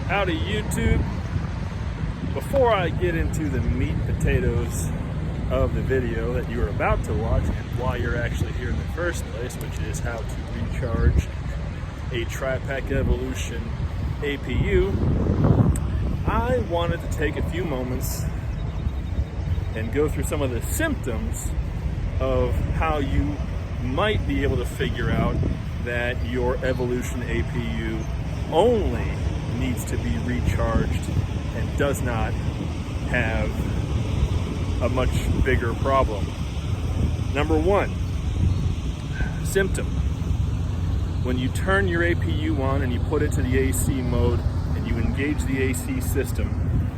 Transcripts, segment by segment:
Howdy YouTube. Before I get into the meat and potatoes of the video that you are about to watch and why you're actually here in the first place, which is how to recharge a Tripac Evolution APU, I wanted to take a few moments and go through some of the symptoms of how you might be able to figure out that your Evolution APU only needs to be recharged and does not have a much bigger problem. Number one, symptom. When you turn your APU on and you put it to the AC mode and you engage the AC system,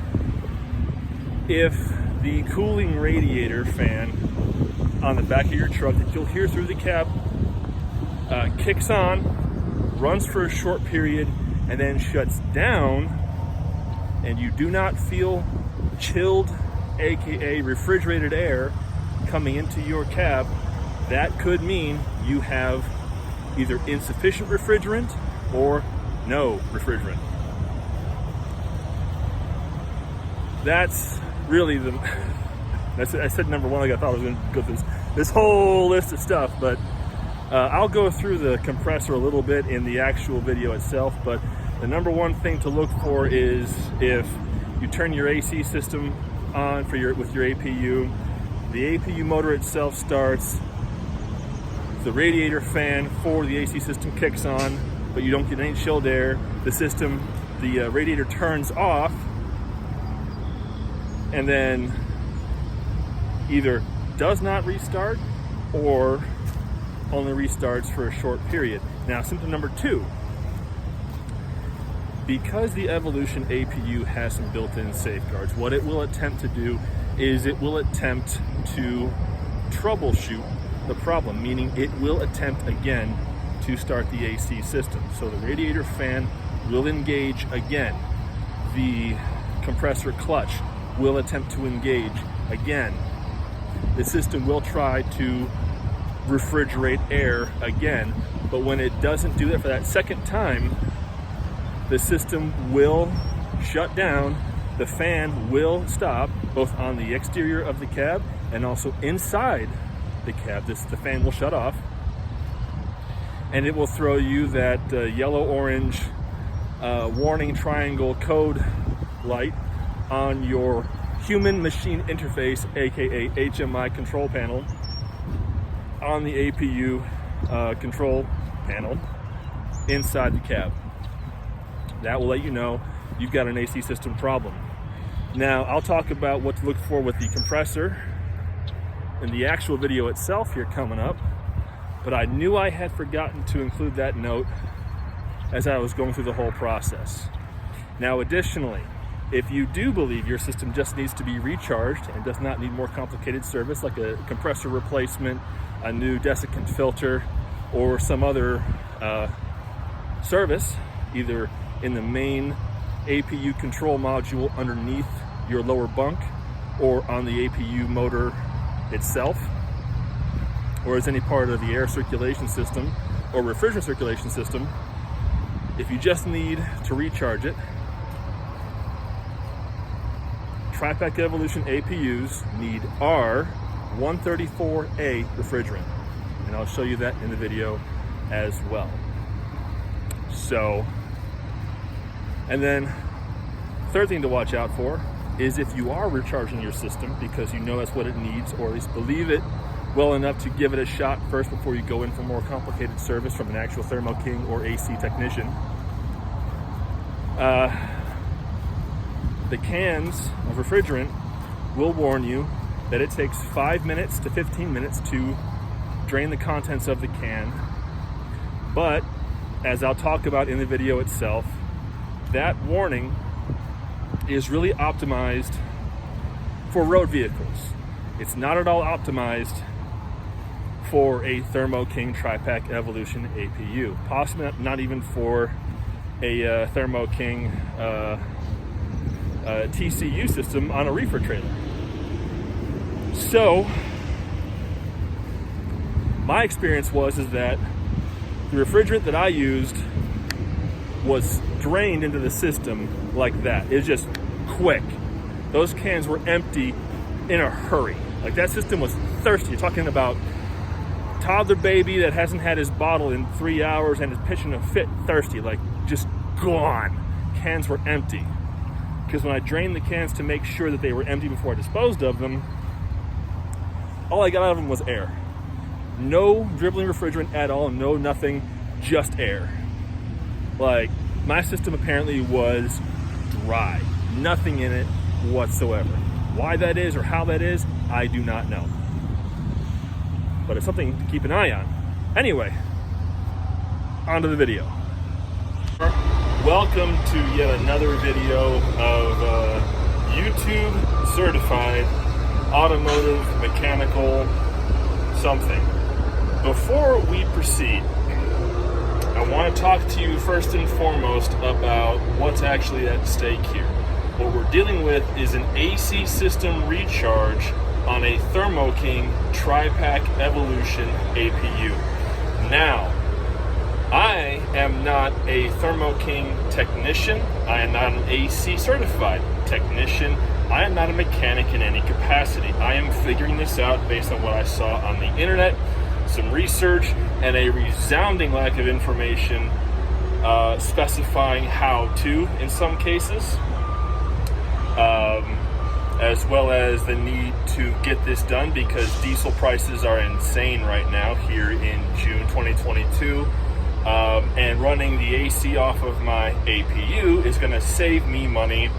if the cooling radiator fan on the back of your truck that you'll hear through the cab kicks on, runs for a short period, and then shuts down, and you do not feel chilled, aka refrigerated air coming into your cab, that could mean you have either insufficient refrigerant or no refrigerant. That's really the I said number one, like I thought I was going to go through this whole list of stuff, but I'll go through the compressor a little bit in the actual video itself. But the number one thing to look for is if you turn your AC system on with your APU, the APU motor itself starts, the radiator fan for the AC system kicks on, but you don't get any chilled air. The radiator turns off, and then either does not restart or only restarts for a short period. Now, symptom number two, because the Evolution APU has some built-in safeguards, what it will attempt to do is it will attempt to troubleshoot the problem, meaning it will attempt again to start the AC system. So the radiator fan will engage again. The compressor clutch will attempt to engage again. The system will try to refrigerate air again, but when it doesn't do that for that second time, the system will shut down, the fan will stop, both on the exterior of the cab and also inside the cab. The fan will shut off, and it will throw you that yellow-orange warning triangle code light on your human machine interface, aka HMI control panel, on the APU control panel inside the cab. That will let you know you've got an AC system problem. Now, I'll talk about what to look for with the compressor in the actual video itself here coming up, but I knew I had forgotten to include that note as I was going through the whole process. Now, additionally, if you do believe your system just needs to be recharged and does not need more complicated service like a compressor replacement, a new desiccant filter, or some other service, either in the main APU control module underneath your lower bunk or on the APU motor itself, or as any part of the air circulation system or refrigerant circulation system, if you just need to recharge it, Tripac Evolution APUs need R134A refrigerant, and I'll show you that in the video as well. So, and then third thing to watch out for is if you are recharging your system because you know that's what it needs, or at least believe it well enough to give it a shot first before you go in for more complicated service from an actual Thermoking or AC technician. The cans of refrigerant will warn you that it takes 5 minutes to 15 minutes to drain the contents of the can. But as I'll talk about in the video itself, that warning is really optimized for road vehicles. It's not at all optimized for a Thermoking Tripac Evolution APU. Possibly not even for a Thermoking TCU system on a reefer trailer. So my experience is that the refrigerant that I used was drained into the system like that. It's just quick. Those cans were empty in a hurry. Like, that system was thirsty. You're talking about toddler baby that hasn't had his bottle in 3 hours and is pitching a fit, thirsty, like just gone. Cans were empty. Because when I drained the cans to make sure that they were empty before I disposed of them, all I got out of them was air. No dribbling refrigerant at all, no nothing, just air. Like, my system apparently was dry. Nothing in it whatsoever. Why that is or how that is, I do not know. But it's something to keep an eye on. Anyway, on to the video. Welcome to yet another video of YouTube certified automotive mechanical something. Before we proceed, I want to talk to you first and foremost about what's actually at stake here. What we're dealing with is an AC system recharge on a Thermoking Tripac Evolution APU. Now, I am not a Thermoking technician. I am not an AC certified technician. I am not a mechanic in any capacity. I am figuring this out based on what I saw on the internet, some research, and a resounding lack of information specifying how to in some cases, as well as the need to get this done because diesel prices are insane right now here in June 2022. And running the AC off of my APU is going to save me money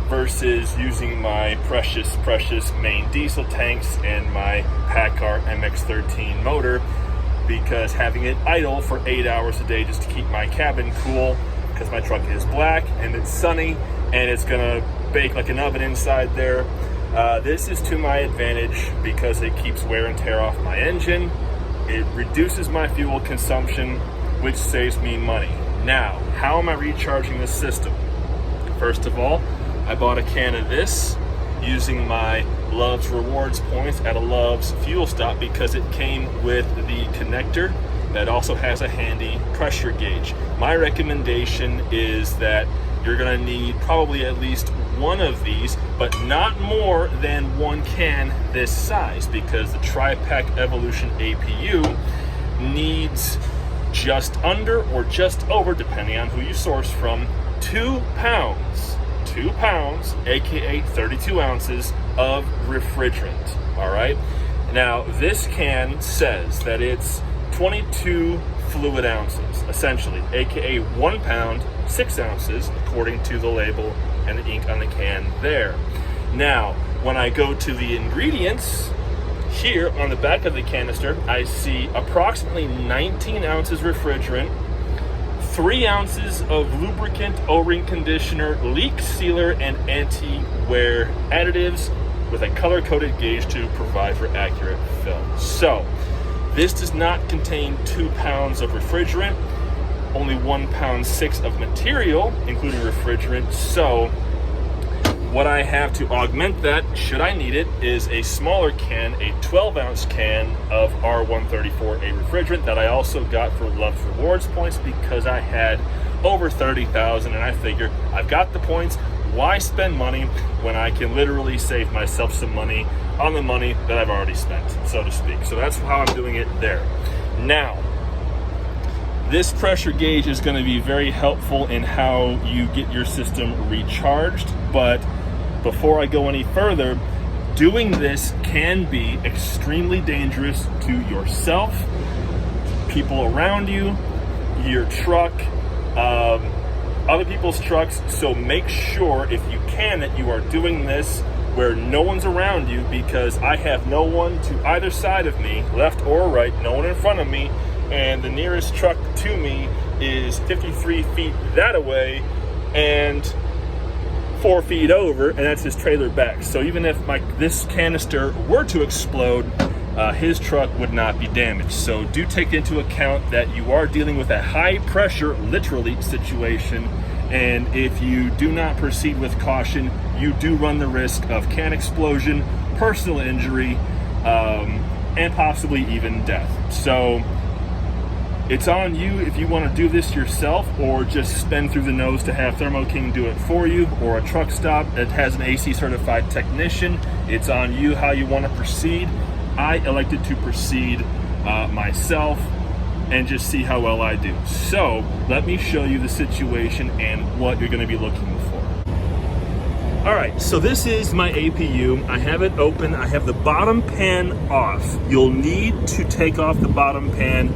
versus using my precious main diesel tanks and my PACCAR MX-13 motor, because having it idle for 8 hours a day just to keep my cabin cool, because my truck is black and it's sunny and it's going to bake like an oven inside there. This is to my advantage because it keeps wear and tear off my engine. It reduces my fuel consumption, which saves me money. Now, how am I recharging this system? First of all, I bought a can of this using my Love's Rewards points at a Love's fuel stop because it came with the connector that also has a handy pressure gauge. My recommendation is that you're gonna need probably at least one of these, but not more than one can this size, because the Tripac Evolution APU needs just under or just over, depending on who you source from, 2 pounds, aka 32 ounces of refrigerant. All right. Now, this can says that it's 22 fluid ounces, essentially, aka 1 pound, 6 ounces, according to the label and the ink on the can there. Now, when I go to the ingredients, here on the back of the canister, I see approximately 19 ounces refrigerant, 3 ounces of lubricant, O-ring conditioner, leak sealer, and anti-wear additives with a color-coded gauge to provide for accurate fill. So, this does not contain 2 pounds of refrigerant, only 1 pound 6 of material, including refrigerant. So, what I have to augment that, should I need it, is a smaller can, a 12-ounce can of R134A refrigerant that I also got for Love's Rewards points because I had over 30,000, and I figure I've got the points. Why spend money when I can literally save myself some money on the money that I've already spent, so to speak? So that's how I'm doing it there. Now, this pressure gauge is going to be very helpful in how you get your system recharged, but before I go any further, doing this can be extremely dangerous to yourself, people around you, your truck, other people's trucks. So make sure, if you can, that you are doing this where no one's around you, because I have no one to either side of me, left or right, no one in front of me, and the nearest truck to me is 53 feet that away and 4 feet over, and that's his trailer back. So even if this canister were to explode, his truck would not be damaged. So do take into account that you are dealing with a high pressure, literally, situation, and if you do not proceed with caution, you do run the risk of can explosion, personal injury, and possibly even death. So It's on you if you want to do this yourself or just spin through the nose to have Thermo King do it for you, or a truck stop that has an AC certified technician. It's on you how you want to proceed. I elected to proceed myself and just see how well I do. So let me show you the situation and what you're going to be looking for. All right, so this is my APU. I have it open. I have the bottom pan off. You'll need to take off the bottom pan.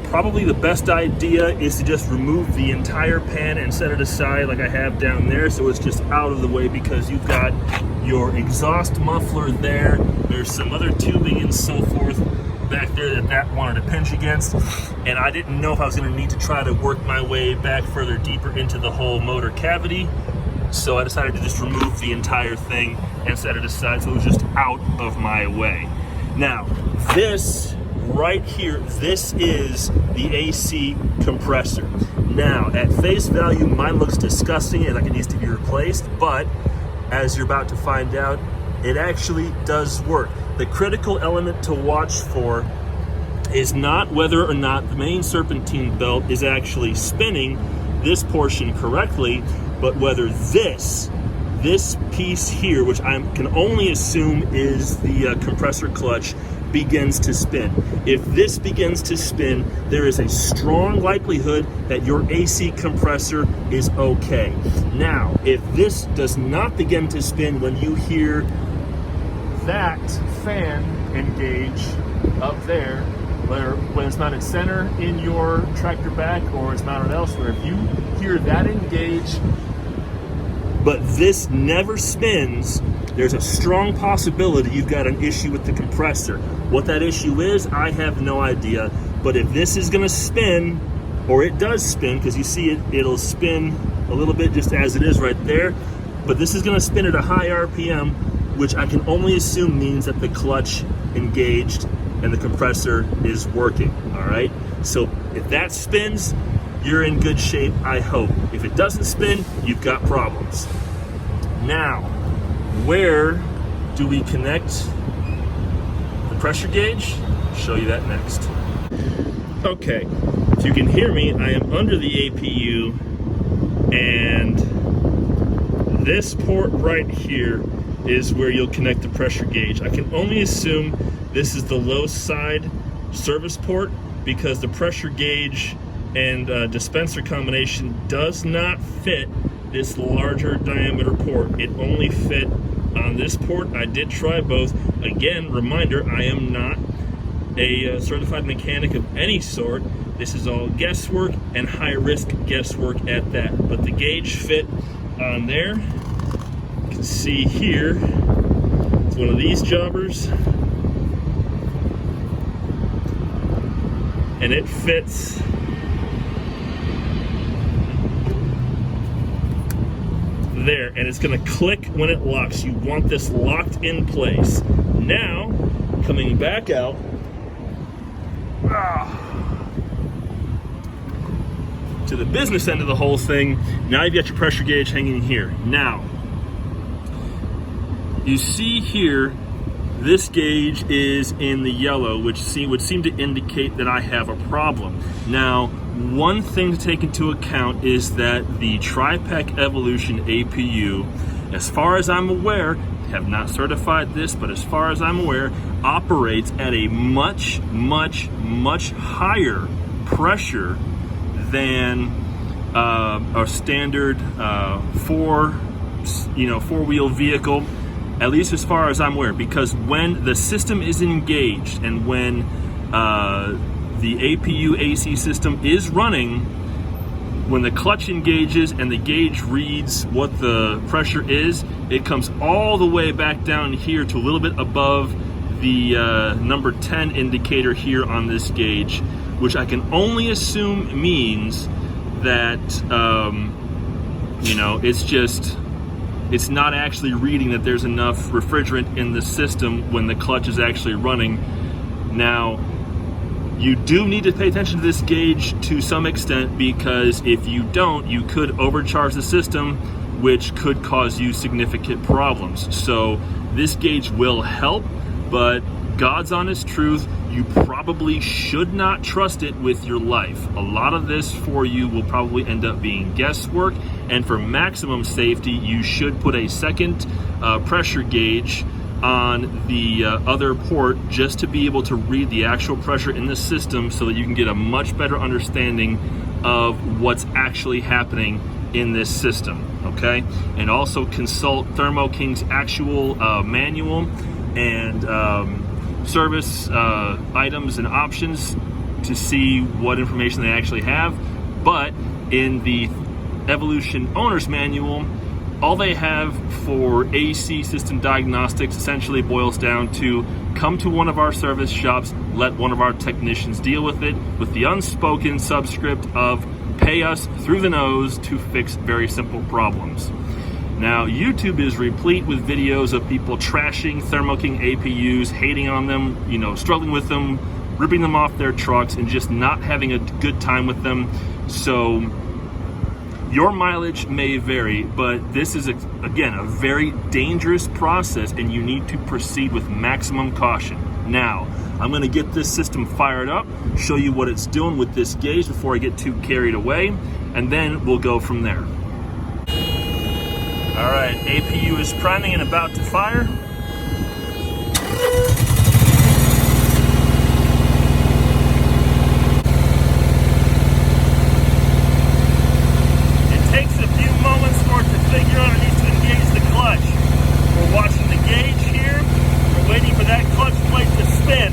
Probably the best idea is to just remove the entire pan and set it aside like I have down there, so it's just out of the way, because you've got your exhaust muffler there. There's some other tubing and so forth back there that wanted to pinch against, and I didn't know if I was going to need to try to work my way back further deeper into the whole motor cavity. So I decided to just remove the entire thing and set it aside so it was just out of my way. Now, this right here, this is the AC compressor. Now, at face value, mine looks disgusting and like it needs to be replaced, but as you're about to find out, it actually does work. The critical element to watch for is not whether or not the main serpentine belt is actually spinning this portion correctly, but whether this piece here, which I can only assume is the compressor clutch, begins to spin. If this begins to spin, there is a strong likelihood that your AC compressor is okay. Now, if this does not begin to spin when you hear that fan engage up there, when it's mounted center in your tractor back or it's mounted elsewhere, if you hear that engage but this never spins, there's a strong possibility you've got an issue with the compressor. What that issue is, I have no idea. But if this is gonna spin, or it does spin, because you see it'll spin a little bit just as it is right there, but this is gonna spin at a high RPM, which I can only assume means that the clutch engaged and the compressor is working, all right? So if that spins, you're in good shape, I hope. If it doesn't spin, you've got problems. Now, where do we connect the pressure gauge? I'll show you that next. Okay, if you can hear me, I am under the APU, and this port right here is where you'll connect the pressure gauge. I can only assume this is the low side service port, because the pressure gauge and dispenser combination does not fit this larger diameter port. It only fit on this port. I did try both. Again, reminder, I am not a certified mechanic of any sort. This is all guesswork, and high risk guesswork at that. But the gauge fit on there. You can see here, it's one of these jobbers, and it fits there, and it's going to click when it locks. You want this locked in place. Now, coming back out, to the business end of the whole thing, now you've got your pressure gauge hanging here. Now, you see here, this gauge is in the yellow, which would seem to indicate that I have a problem. Now, one thing to take into account is that the Tripac Evolution APU, as far as I'm aware, have not certified this, but as far as I'm aware, operates at a much, much, much higher pressure than a standard four-wheel vehicle, at least as far as I'm aware, because when the system is engaged and when the APU AC system is running, when the clutch engages and the gauge reads what the pressure is, it comes all the way back down here to a little bit above the number 10 indicator here on this gauge, which I can only assume means that it's not actually reading that there's enough refrigerant in the system when the clutch is actually running. Now, you do need to pay attention to this gauge to some extent, because if you don't, you could overcharge the system, which could cause you significant problems. So this gauge will help, but God's honest truth, you probably should not trust it with your life. A lot of this for you will probably end up being guesswork, and for maximum safety, you should put a second pressure gauge on the other port just to be able to read the actual pressure in the system so that you can get a much better understanding of what's actually happening in this system, okay? And also consult Thermo King's actual manual and service items and options to see what information they actually have. But in the Evolution Owner's Manual, all they have for AC system diagnostics essentially boils down to come to one of our service shops, let one of our technicians deal with it, with the unspoken subscript of pay us through the nose to fix very simple problems. Now, YouTube is replete with videos of people trashing Thermoking APUs, hating on them, you know, struggling with them, ripping them off their trucks, and just not having a good time with them. So your mileage may vary, but this is, again, a very dangerous process, and you need to proceed with maximum caution. Now, I'm going to get this system fired up, show you what it's doing with this gauge before I get too carried away, and then we'll go from there. All right, APU is priming and about to fire. It takes a few moments for it to figure out it needs to engage the clutch. We're watching the gauge here. We're waiting for that clutch plate to spin.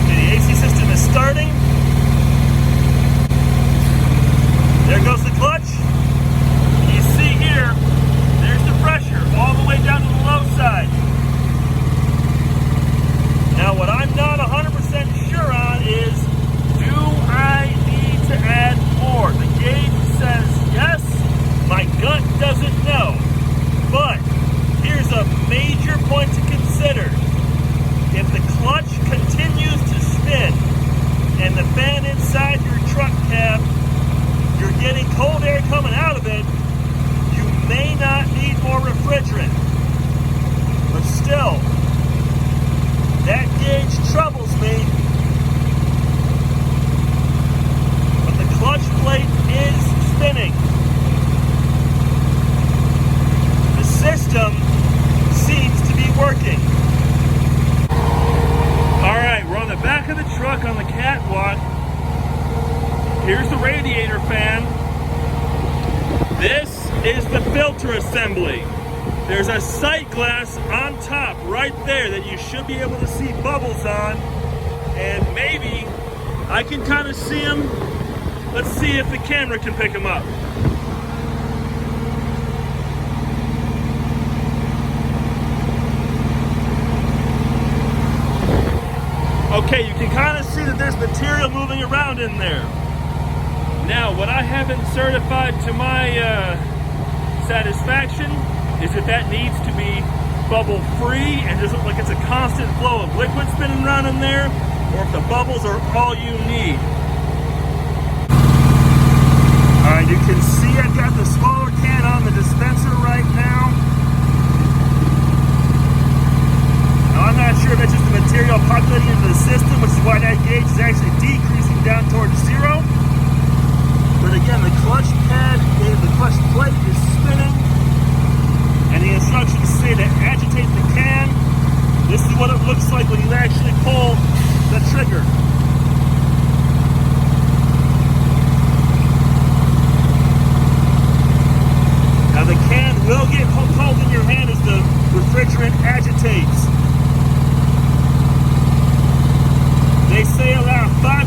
Okay, the AC system is starting. There goes the clutch. You see here, there's the pressure all the way down to the low side. Now what I'm not 100% sure on is, do I need to add more? The gauge says yes, my gut doesn't know. But here's a major point to consider. If the clutch continues to spin and the fan inside your truck cab, you're getting cold air coming out of it, you may not need more refrigerant. But still, that gauge troubles me. But the clutch plate is spinning. The system seems to be working. All right, we're on the back of the truck on the catwalk. Here's the radiator fan. This is the filter assembly. There's a sight glass on top right there that you should be able to see bubbles on. And maybe I can kind of see them. Let's see if the camera can pick them up. Okay, you can kind of see that there's material moving around in there. Now, what I haven't certified to my satisfaction is that needs to be bubble free and doesn't look like it's a constant flow of liquid spinning around in there, or if the bubbles are all you need. All right, you can see I've got the smaller can on the dispenser right now. Now, I'm not sure if that's just the material populating into the system, which is why that gauge is actually decreasing down towards zero. But again, the clutch pad, the clutch plate is spinning, and the instructions say to agitate the can. This is what it looks like when you actually pull the trigger. Now the can will get cold in your hand as the refrigerant agitates. They say around 5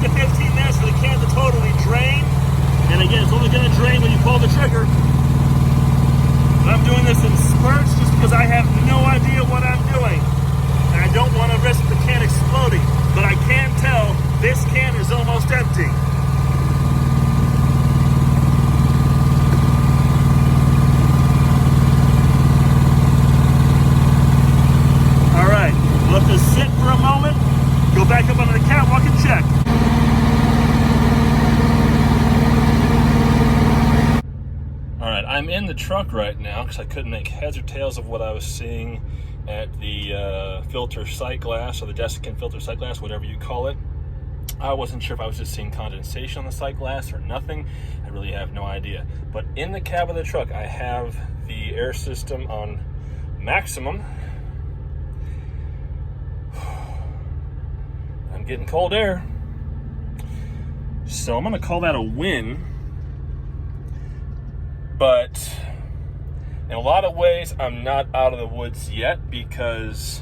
I'm in the truck right now because I couldn't make heads or tails of what I was seeing at the filter sight glass, or the desiccant filter sight glass, whatever you call it. I wasn't sure if I was just seeing condensation on the sight glass or nothing. I really have no idea. But in the cab of the truck, I have the air system on maximum. I'm getting cold air. So I'm gonna call that a win. But in a lot of ways, I'm not out of the woods yet, because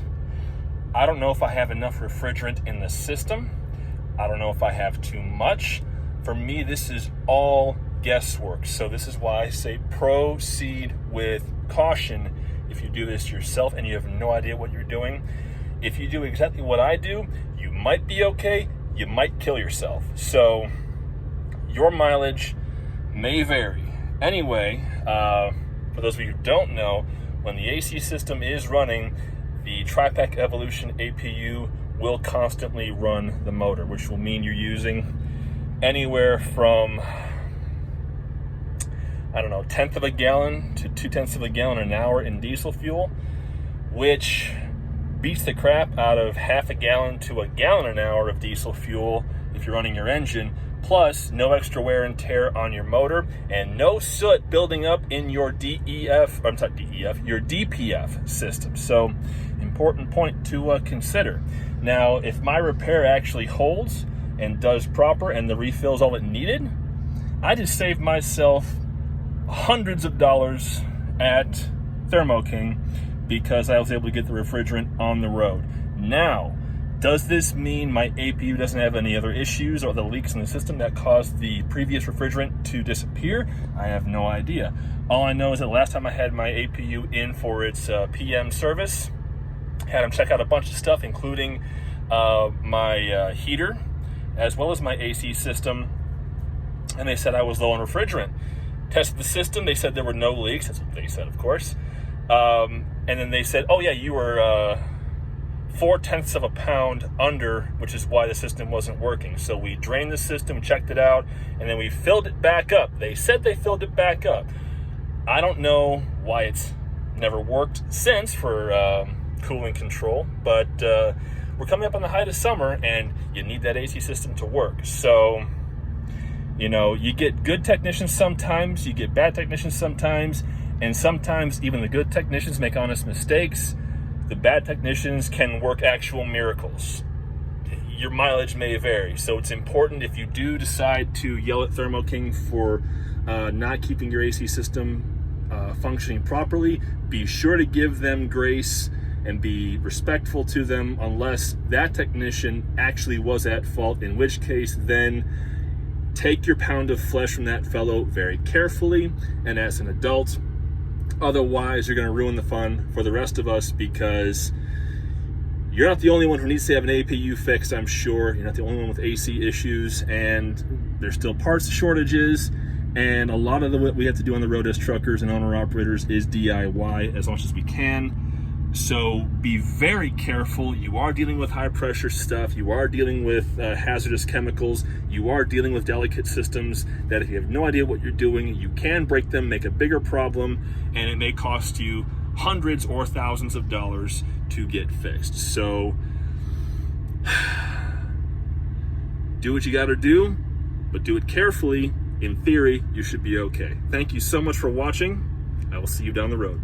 I don't know if I have enough refrigerant in the system. I don't know if I have too much. For me, this is all guesswork. So this is why I say proceed with caution if you do this yourself and you have no idea what you're doing. If you do exactly what I do, you might be okay, you might kill yourself. So your mileage may vary. Anyway, for those of you who don't know, when the AC system is running, the Tripac Evolution APU will constantly run the motor, which will mean you're using anywhere from, I don't know, 1/10 of a gallon to 2/10 of a gallon an hour in diesel fuel, which beats the crap out of 1/2 a gallon to a gallon an hour of diesel fuel if you're running your engine, plus no extra wear and tear on your motor, and no soot building up in your your DPF system. So, important point to consider. Now, if my repair actually holds and does proper and the refill's all it needed, I just saved myself hundreds of dollars at Thermoking because I was able to get the refrigerant on the road. Now, does this mean my APU doesn't have any other issues or the leaks in the system that caused the previous refrigerant to disappear? I have no idea. All I know is that last time I had my APU in for its PM service, had them check out a bunch of stuff, including my heater, as well as my AC system, and they said I was low on refrigerant. Tested the system, they said there were no leaks. That's what they said, of course. And then they said, oh yeah, you were 4/10 of a pound under, which is why the system wasn't working. So we drained the system, checked it out, and then we filled it back up. They said they filled it back up. I don't know why it's never worked since for cooling control, but we're coming up on the height of summer and you need that AC system to work. So, you know, you get good technicians sometimes, you get bad technicians sometimes, and sometimes even the good technicians make honest mistakes. The bad technicians can work actual miracles. Your mileage may vary, so it's important, if you do decide to yell at Thermoking for not keeping your AC system functioning properly, be sure to give them grace and be respectful to them, unless that technician actually was at fault, in which case then take your pound of flesh from that fellow very carefully and as an adult. Otherwise, you're going to ruin the fun for the rest of us, because you're not the only one who needs to have an APU fixed, I'm sure. You're not the only one with AC issues, and there's still parts shortages, and a lot of what we have to do on the road as truckers and owner-operators is DIY as much as we can. So be very careful. You are dealing with high-pressure stuff. You are dealing with hazardous chemicals. You are dealing with delicate systems that, if you have no idea what you're doing, you can break them, make a bigger problem, and it may cost you hundreds or thousands of dollars to get fixed. So do what you got to do, but do it carefully. In theory, you should be okay. Thank you so much for watching. I will see you down the road.